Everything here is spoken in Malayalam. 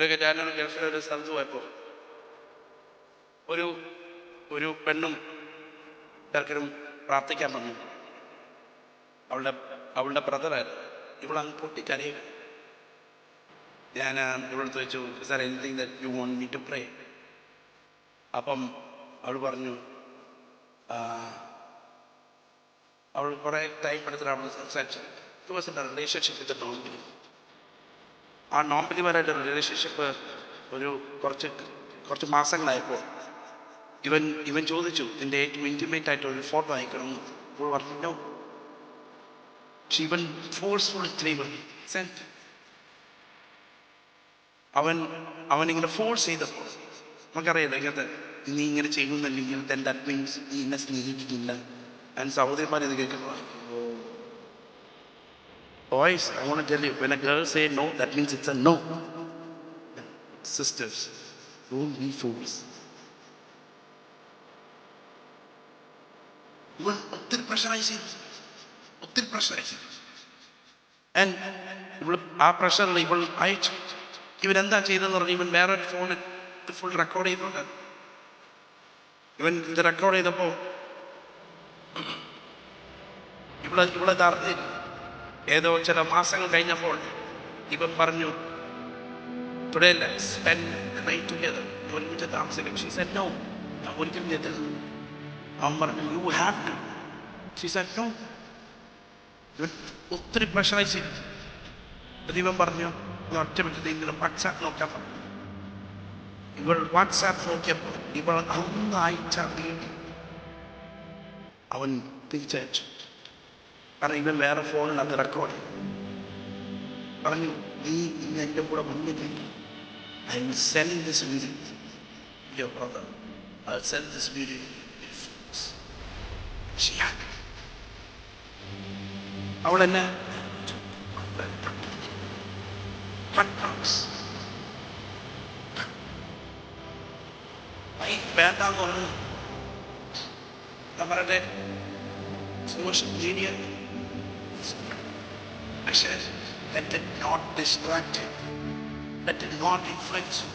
ഇടയ്ക്ക് ഞാനൊരു ഗൾഫിൽ ഒരു സ്ഥലത്ത് പോയപ്പോൾ ഒരു പെണ്ണും ചെറുക്കനും പ്രാർത്ഥിക്കാൻ വന്നു. അവളുടെ ബ്രദറായിരുന്നു. ഇവളങ്ങ് പൊട്ടിക്കരയുക. ഞാൻ ഇവളടുത്ത് ചോദിച്ചു, sir anything that you want me to pray? അപ്പം അവൾ പറഞ്ഞു, അവൾ കുറേ ടൈം എടുത്തിട്ട് അവൾ സംസാരിച്ചു. It was in a relationship with a non believer. ആ നോൺ ബിലീവറായിട്ട് റിലേഷൻഷിപ്പ് കുറച്ച് മാസങ്ങളായപ്പോൾ ഇവൻ ചോദിച്ചു, നിന്റെ ഏറ്റവും ഇൻറ്റിമേറ്റ് ആയിട്ടൊരു ഫോട്ടോ അയക്കണം. അപ്പോൾ പറഞ്ഞു നോ. ഇവൻ ഫോഴ്സ്ഫുള്ളി അവനിങ്ങനെ ഫോഴ്സ് ചെയ്തപ്പോൾ നമുക്കറിയാലോ, ഇങ്ങനത്തെ നീ ഇങ്ങനെ ചെയ്യുന്നില്ലെങ്കിൽ then that means നീ എന്നെ സ്നേഹിക്കുന്നില്ല. ആൻഡ് സഹോദരിമാർ ഇത് കേൾക്കുമ്പോൾ, boys, I want to tell you, when a girl say no, that means it's a no. Sisters, don't be fools. ഒത്തിരി പ്രഷറൈസ് ആൻഡ് ആ പ്രഷറിൽ ഇവൾ അയച്ചു. ഇവരെന്താ ചെയ്തെന്ന് പറഞ്ഞാൽ, ഇവൻ വേറൊരു ഫോണിൽ ഫുൾ റെക്കോർഡ് ചെയ്തിട്ടുണ്ട്. ഇവൻ ഇത് റെക്കോർഡ് ചെയ്തപ്പോൾ ഇവിടെ അറിഞ്ഞില്ല. ഏതോ ചില മാസങ്ങൾ കഴിഞ്ഞപ്പോൾ ഇവൻ പറഞ്ഞു, today let's spend the night together, ഒരുമിച്ച് താമസിക്കും. She said no. ഞാൻ ഒരിക്കലും ചെയ്തില്ല. അവൻ പറഞ്ഞു, you have to. She said no. ഇവൻ ഒത്തിരി പ്രഷറൈസ് ചെയ്തു. ഇവൻ പറഞ്ഞു, ഒറ്റ മിനിറ്റ് ഇങ്ങനെ വാട്സാപ്പ് നോക്കാൻ പറഞ്ഞു. ഇവൾ വാട്സാപ്പ് നോക്കിയപ്പോൾ ഇവൾ അയച്ച അവൻ തിരിച്ചയച്ചു. കാരണം ഇവൻ വേറെ ഫോണിൽ അത് റെക്കോർഡ് പറഞ്ഞു, നീ എൻ്റെ കൂടെ മുന്നിൽ I will send this video to your brother. I will send this video to your friends. She had അവൾ എന്നെ വേണ്ടാന്ന് പറഞ്ഞു. അവരുടെ സോഷ്യൽ മീഡിയ പക്ഷേ let it not distract you. Let it not influence you.